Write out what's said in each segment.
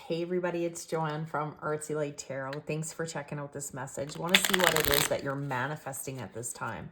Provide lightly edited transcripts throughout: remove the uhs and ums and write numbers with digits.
Hey everybody, it's Joanne from Artsy Light Tarot. Thanks for checking out this message. I want to see what it is that you're manifesting at this time.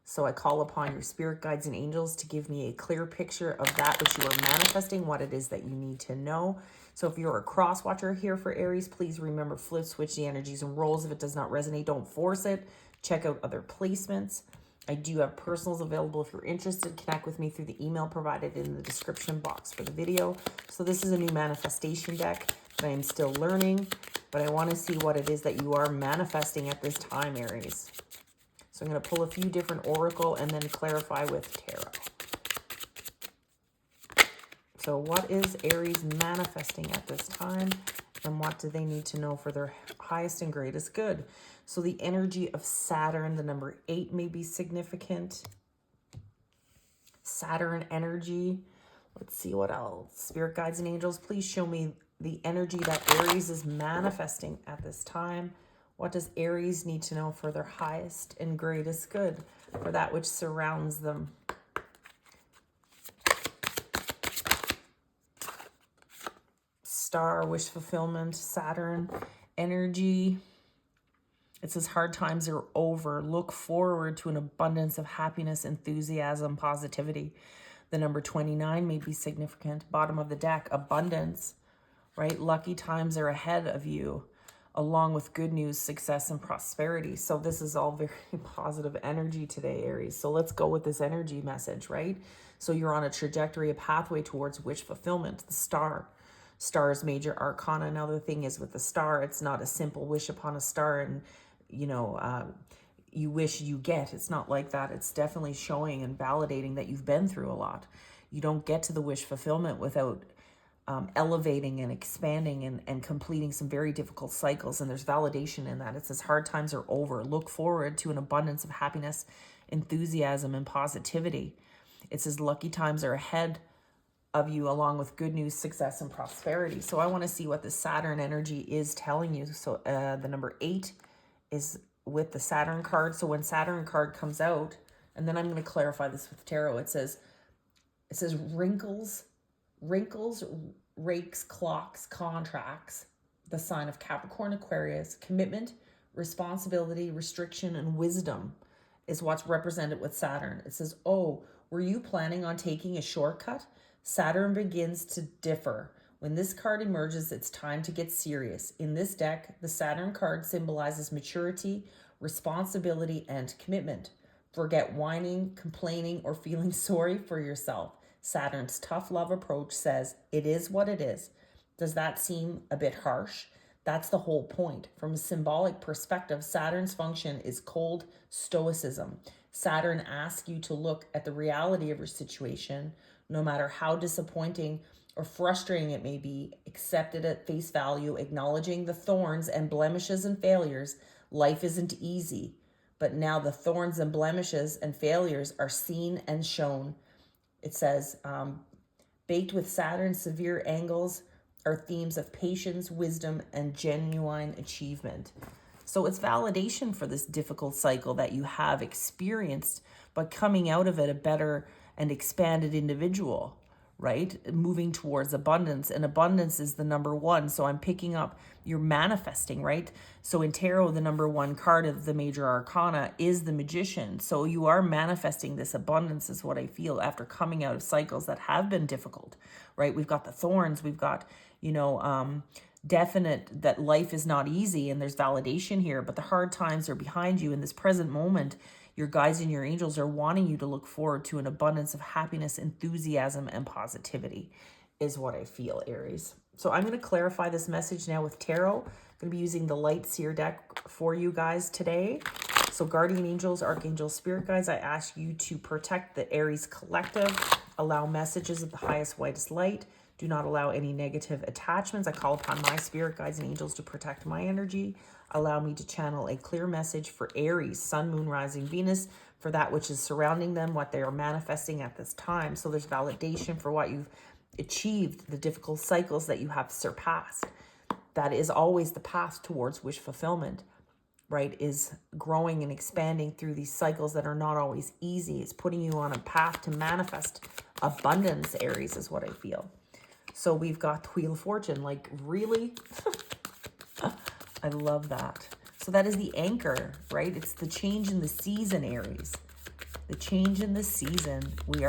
So I call upon your spirit guides and angels to give me a clear picture of that which you are manifesting, what it is that you need to know. So if you're a cross watcher here for Aries, please remember flip switch the energies and roles. If it does not resonate, don't force it. Check out other placements. I do have personals available if you're interested. Connect with me through the email provided in the description box for the video. So this is a new manifestation deck that I am still learning, but I want to see what it is that you are manifesting at this time, Aries. So I'm going to pull a few different oracle and then clarify with tarot. So what is Aries manifesting at this time? And what do they need to know for their highest and greatest good? So the energy of Saturn, the number 8 may be significant. Saturn energy. Let's see what else. Spirit guides and angels, please show me the energy that Aries is manifesting at this time. What does Aries need to know for their highest and greatest good, for that which surrounds them? Star, wish fulfillment, Saturn energy. It says hard times are over. Look forward to an abundance of happiness, enthusiasm, positivity. The number 29 may be significant. Bottom of the deck, abundance, right? Lucky times are ahead of you, along with good news, success, and prosperity. So this is all very positive energy today, Aries. So let's go with this energy message, right? So you're on a trajectory, a pathway towards wish fulfillment. The star. Star is major arcana. Now the thing is with the star, it's not a simple wish upon a star and, you wish you get. It's not like that. It's definitely showing and validating that you've been through a lot. You don't get to the wish fulfillment without elevating and expanding and completing some very difficult cycles. And there's validation in that. It says hard times are over. Look forward to an abundance of happiness, enthusiasm, and positivity. It says lucky times are ahead of you, along with good news, success, and prosperity. So I want to see what the Saturn energy is telling you. So the number 8 is with the Saturn card. So when Saturn card comes out, and then I'm going to clarify this with tarot, it says wrinkles, rakes, clocks, contracts, the sign of Capricorn, Aquarius, commitment, responsibility, restriction, and wisdom is what's represented with Saturn. It says, oh, were you planning on taking a shortcut? Saturn begins to differ. When this card emerges, it's time to get serious. In this deck, the Saturn card symbolizes maturity, responsibility, and commitment. Forget whining, complaining, or feeling sorry for yourself. Saturn's tough love approach says, it is what it is. Does that seem a bit harsh? That's the whole point. From a symbolic perspective, Saturn's function is cold stoicism. Saturn asks you to look at the reality of your situation, no matter how disappointing or frustrating it may be, accept it at face value, acknowledging the thorns and blemishes and failures. Life isn't easy, but now the thorns and blemishes and failures are seen and shown. It says, baked with Saturn's severe angles are themes of patience, wisdom, and genuine achievement. So it's validation for this difficult cycle that you have experienced, but coming out of it a better and expanded individual, right? Moving towards abundance, and abundance is the number 1. So I'm picking up, you're manifesting, right? So in tarot, the number 1 card of the major arcana is the Magician. So you are manifesting this abundance is what I feel after coming out of cycles that have been difficult, right? We've got the thorns, we've got, definite that life is not easy, and there's validation here, but the hard times are behind you. In this present moment, your guides and your angels are wanting you to look forward to an abundance of happiness, enthusiasm, and positivity is what I feel, Aries. So I'm going to clarify this message now with tarot. I'm going to be using the Light Seer deck for you guys today. So guardian angels, archangels, spirit guides, I ask you to protect the Aries collective, allow messages of the highest, whitest light. Do not allow any negative attachments. I call upon my spirit guides and angels to protect my energy. Allow me to channel a clear message for Aries, Sun, Moon, Rising, Venus, for that which is surrounding them, what they are manifesting at this time. So there's validation for what you've achieved, the difficult cycles that you have surpassed. That is always the path towards wish fulfillment, right? Is growing and expanding through these cycles that are not always easy. It's putting you on a path to manifest abundance, Aries, is what I feel. So we've got the Wheel of Fortune. Like, really? I love that. So that is the anchor, right? It's the change in the season, Aries. The change in the season. We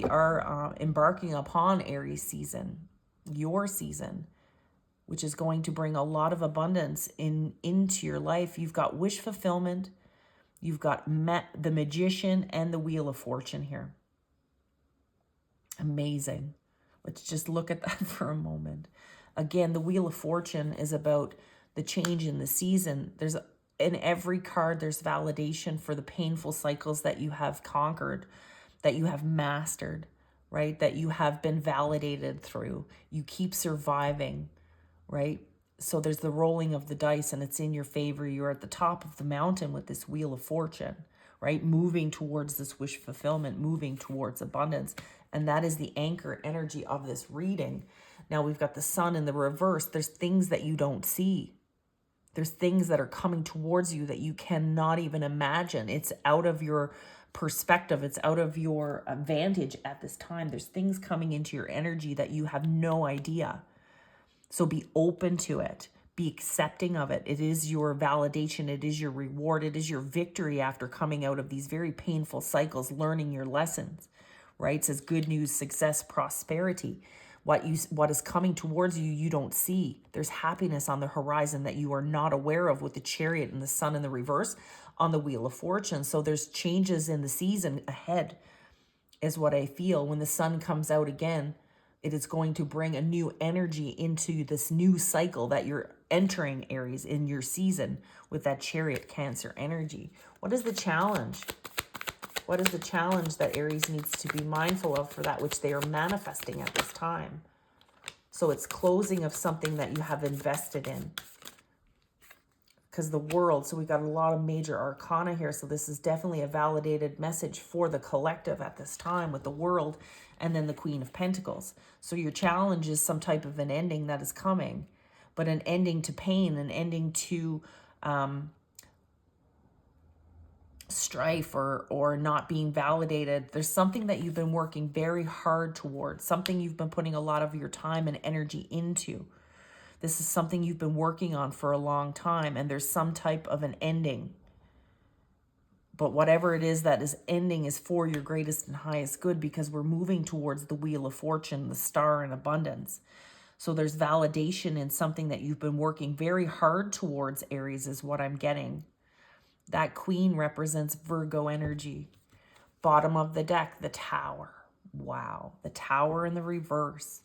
are embarking upon Aries season, your season, which is going to bring a lot of abundance into your life. You've got wish fulfillment. You've got the Magician and the Wheel of Fortune here. Amazing. Let's just look at that for a moment. Again, the Wheel of Fortune is about the change in the season. In every card, there's validation for the painful cycles that you have conquered, that you have mastered, right? That you have been validated through. You keep surviving, right? So there's the rolling of the dice and it's in your favor. You're at the top of the mountain with this Wheel of Fortune, right? Moving towards this wish fulfillment, moving towards abundance. And that is the anchor energy of this reading. Now we've got the Sun in the reverse. There's things that you don't see. There's things that are coming towards you that you cannot even imagine. It's out of your perspective. It's out of your vantage at this time. There's things coming into your energy that you have no idea. So be open to it. Be accepting of it. It is your validation. It is your reward. It is your victory after coming out of these very painful cycles, learning your lessons, right? It says good news, success, prosperity. What is coming towards you, you don't see. There's happiness on the horizon that you are not aware of with the Chariot and the Sun in the reverse on the Wheel of Fortune. So there's changes in the season ahead is what I feel. When the Sun comes out again, it is going to bring a new energy into this new cycle that you're entering, Aries, in your season with that Chariot Cancer energy. What is the challenge? What is the challenge that Aries needs to be mindful of for that which they are manifesting at this time? So it's closing of something that you have invested in. Because the World, so we got a lot of major arcana here. So this is definitely a validated message for the collective at this time with the World and then the Queen of Pentacles. So your challenge is some type of an ending that is coming, but an ending to pain, an ending to strife or not being validated. There's something that you've been working very hard towards, something you've been putting a lot of your time and energy into. This is something you've been working on for a long time, and there's some type of an ending. But whatever it is that is ending is for your greatest and highest good, because we're moving towards the Wheel of Fortune, the star in abundance. So there's validation in something that you've been working very hard towards, Aries, is what I'm getting. That Queen represents Virgo energy. Bottom of the deck, the Tower. Wow, the Tower in the reverse.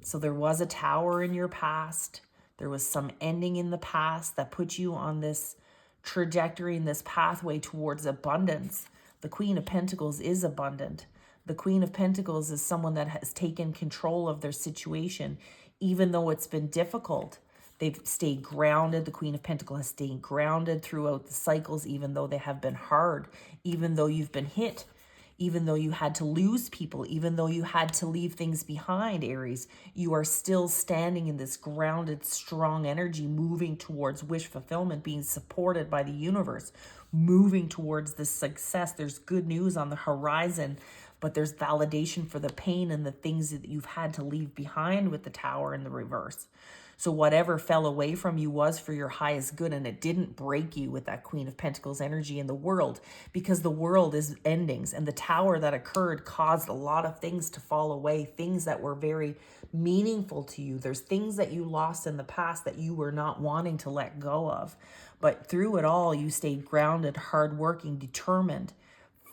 So there was a Tower in your past. There was some ending in the past that put you on this trajectory and this pathway towards abundance. The Queen of Pentacles is abundant. The Queen of Pentacles is someone that has taken control of their situation, even though it's been difficult. They've stayed grounded. The Queen of Pentacles has stayed grounded throughout the cycles, even though they have been hard, even though you've been hit, even though you had to lose people, even though you had to leave things behind, Aries. You are still standing in this grounded, strong energy, moving towards wish fulfillment, being supported by the universe, moving towards this success. There's good news on the horizon, but there's validation for the pain and the things that you've had to leave behind with the Tower in the reverse. So whatever fell away from you was for your highest good, and it didn't break you with that Queen of Pentacles energy in the World, because the World is endings, and the Tower that occurred caused a lot of things to fall away, things that were very meaningful to you. There's things that you lost in the past that you were not wanting to let go of. But through it all, you stayed grounded, hardworking, determined,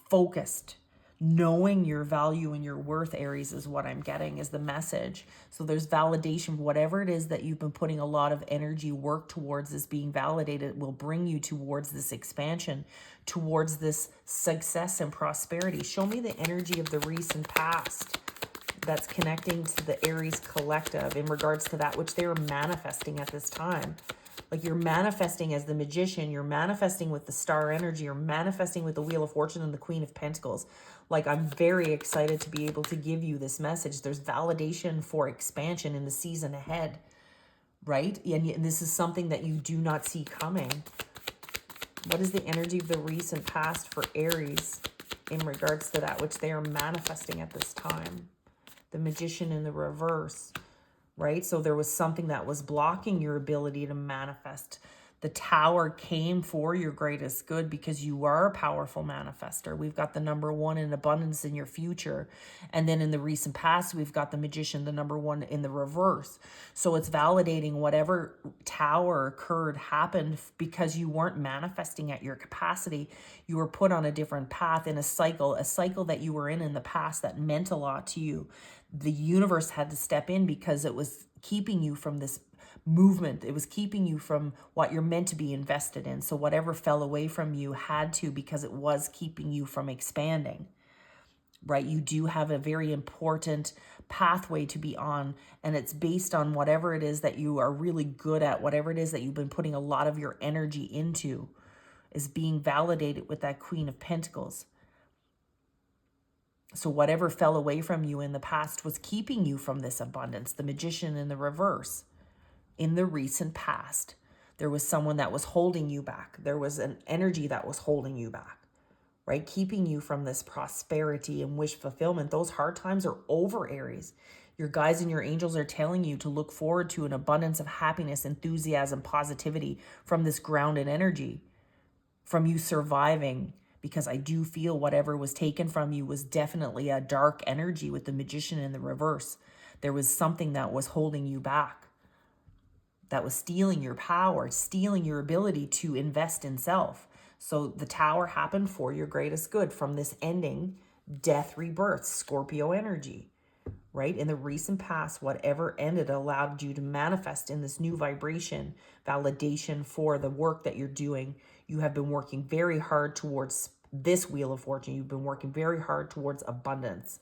focused. Knowing your value and your worth, Aries, is what I'm getting, is the message. So there's validation. Whatever it is that you've been putting a lot of energy, work towards, is being validated, will bring you towards this expansion, towards this success and prosperity. Show me the energy of the recent past that's connecting to the Aries collective in regards to that which they are manifesting at this time. Like, you're manifesting as the Magician, you're manifesting with the star energy, you're manifesting with the Wheel of Fortune and the Queen of Pentacles. Like, I'm very excited to be able to give you this message. There's validation for expansion in the season ahead, right? And this is something that you do not see coming. What is the energy of the recent past for Aries in regards to that which they are manifesting at this time? The Magician in the reverse, right? So there was something that was blocking your ability to manifest. The Tower came for your greatest good because you are a powerful manifester. We've got the number one in abundance in your future. And then in the recent past, we've got the Magician, the number one in the reverse. So it's validating whatever Tower occurred happened because you weren't manifesting at your capacity. You were put on a different path in a cycle that you were in the past that meant a lot to you. The universe had to step in because it was keeping you from this movement. It was keeping you from what you're meant to be invested in. So whatever fell away from you had to, because it was keeping you from expanding, right? You do have a very important pathway to be on, and it's based on whatever it is that you are really good at, whatever it is that you've been putting a lot of your energy into is being validated with that Queen of Pentacles. So whatever fell away from you in the past was keeping you from this abundance. The Magician in the reverse. In the recent past, there was someone that was holding you back. There was an energy that was holding you back, right? Keeping you from this prosperity and wish fulfillment. Those hard times are over, Aries. Your guides and your angels are telling you to look forward to an abundance of happiness, enthusiasm, positivity from this grounded energy, from you surviving, because I do feel whatever was taken from you was definitely a dark energy with the Magician in the reverse. There was something that was holding you back, that was stealing your power, stealing your ability to invest in self. So the Tower happened for your greatest good from this ending, death, rebirth, Scorpio energy, right? In the recent past, whatever ended allowed you to manifest in this new vibration, validation for the work that you're doing. You have been working very hard towards this Wheel of Fortune. You've been working very hard towards abundance,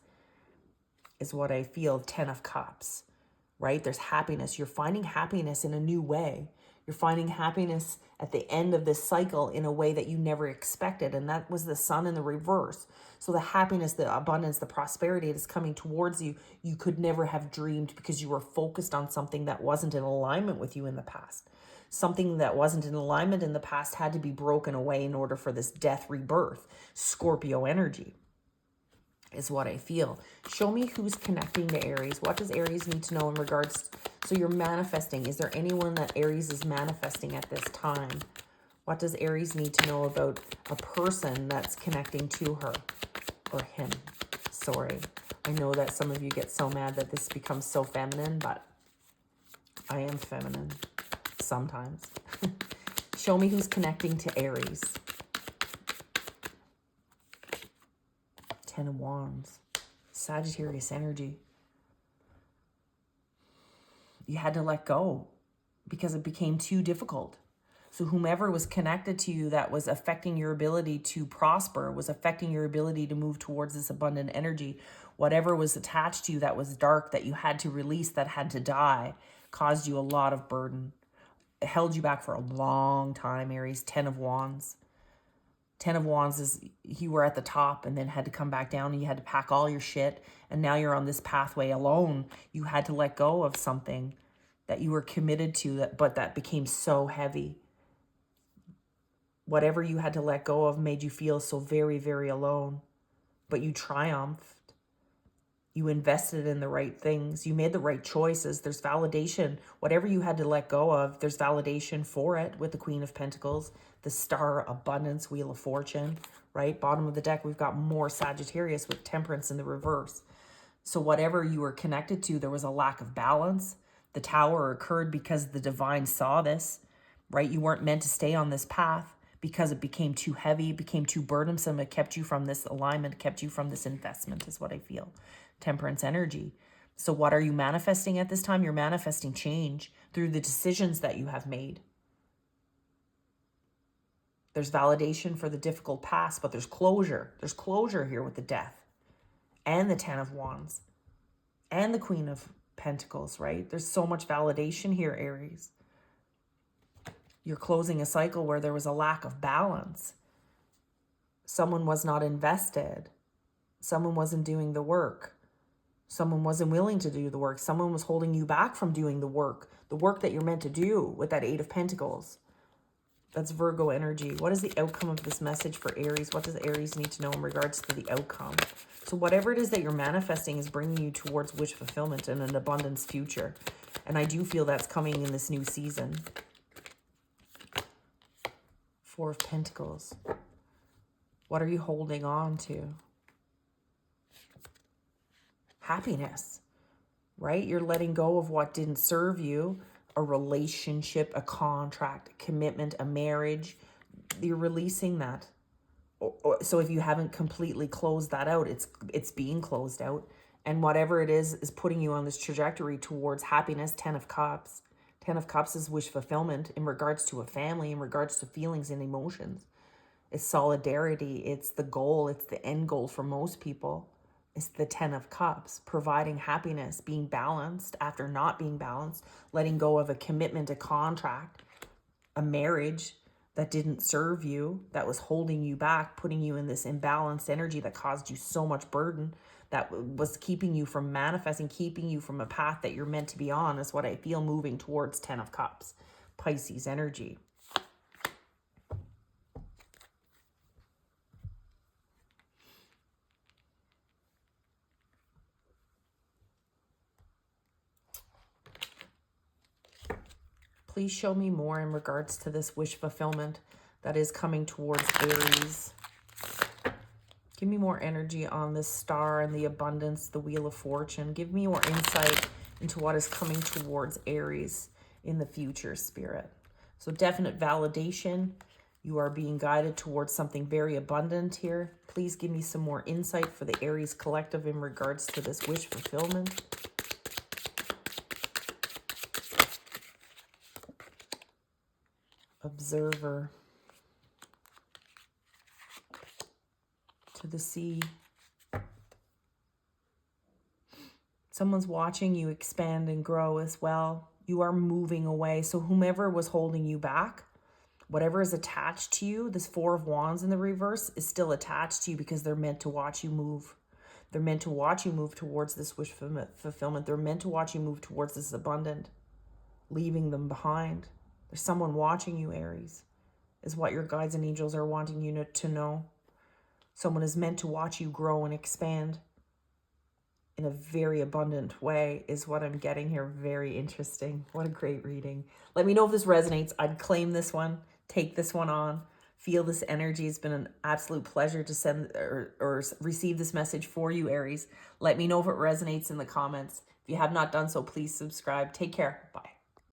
is what I feel. 10 of Cups. Right? There's happiness. You're finding happiness in a new way. You're finding happiness at the end of this cycle in a way that you never expected. And that was the Sun in the reverse. So the happiness, the abundance, the prosperity that is coming towards you, you could never have dreamed because you were focused on something that wasn't in alignment with you in the past. Something that wasn't in alignment in the past had to be broken away in order for this death, rebirth, Scorpio energy. Is what I feel. Show me who's connecting to Aries. What does Aries need to know in regards? So you're manifesting. Is there anyone that Aries is manifesting at this time? What does Aries need to know about a person that's connecting to her or him? Sorry. I know that some of you get so mad that this becomes so feminine, but I am feminine sometimes. Show me who's connecting to Aries. 10 of Wands, Sagittarius energy. You had to let go because it became too difficult. So whomever was connected to you that was affecting your ability to prosper, was affecting your ability to move towards this abundant energy, whatever was attached to you that was dark, that you had to release, that had to die, caused you a lot of burden. It held you back for a long time, Aries. 10 of Wands. 10 of Wands is you were at the top and then had to come back down and you had to pack all your shit. And now you're on this pathway alone. You had to let go of something that you were committed to, but that became so heavy. Whatever you had to let go of made you feel so very, very alone. But you triumphed. You invested in the right things. You made the right choices. There's validation. Whatever you had to let go of, there's validation for it with the Queen of Pentacles, the Star, Abundance, Wheel of Fortune, right? Bottom of the deck, we've got more Sagittarius with Temperance in the reverse. So whatever you were connected to, there was a lack of balance. The Tower occurred because the divine saw this, right? You weren't meant to stay on this path because it became too heavy, it became too burdensome. It kept you from this alignment, kept you from this investment is what I feel. Temperance energy. So what are you manifesting at this time? You're manifesting change through the decisions that you have made. There's validation for the difficult past, but there's closure. There's closure here with the Death and the 10 of Wands and the Queen of Pentacles, right? There's so much validation here, Aries. You're closing a cycle where there was a lack of balance. Someone was not invested. Someone wasn't doing the work. Someone wasn't willing to do the work. Someone was holding you back from doing the work that you're meant to do with that 8 of Pentacles. That's Virgo energy. What is the outcome of this message for Aries? What does Aries need to know in regards to the outcome? So whatever it is that you're manifesting is bringing you towards wish fulfillment and an abundance future. And I do feel that's coming in this new season. Four of Pentacles. What are you holding on to? Happiness, right? You're letting go of what didn't serve you. A relationship, a contract, a commitment, a marriage. You're releasing that. So if you haven't completely closed that out, it's being closed out. And whatever it is putting you on this trajectory towards happiness. 10 of Cups. 10 of Cups is wish fulfillment in regards to a family, in regards to feelings and emotions. It's solidarity. It's the goal. It's the end goal for most people. It's the 10 of Cups, providing happiness, being balanced after not being balanced, letting go of a commitment, a contract, a marriage that didn't serve you, that was holding you back, putting you in this imbalanced energy that caused you so much burden, that was keeping you from manifesting, keeping you from a path that you're meant to be on, is what I feel moving towards 10 of Cups, Pisces energy. Please show me more in regards to this wish fulfillment that is coming towards Aries. Give me more energy on this star and the abundance, the Wheel of Fortune. Give me more insight into what is coming towards Aries in the future, Spirit. So definite validation. You are being guided towards something very abundant here. Please give me some more insight for the Aries collective in regards to this wish fulfillment. Observer. To the sea. Someone's watching you expand and grow as well. You are moving away. So whomever was holding you back, whatever is attached to you, this Four of Wands in the reverse is still attached to you because they're meant to watch you move. They're meant to watch you move towards this wish fulfillment. They're meant to watch you move towards this abundant, leaving them behind. There's someone watching you, Aries, is what your guides and angels are wanting you to know. Someone is meant to watch you grow and expand in a very abundant way is what I'm getting here. Very interesting. What a great reading. Let me know if this resonates. I'd claim this one, take this one on, feel this energy. It's been an absolute pleasure to send or receive this message for you, Aries. Let me know if it resonates in the comments. If you have not done so, please subscribe. Take care. Bye.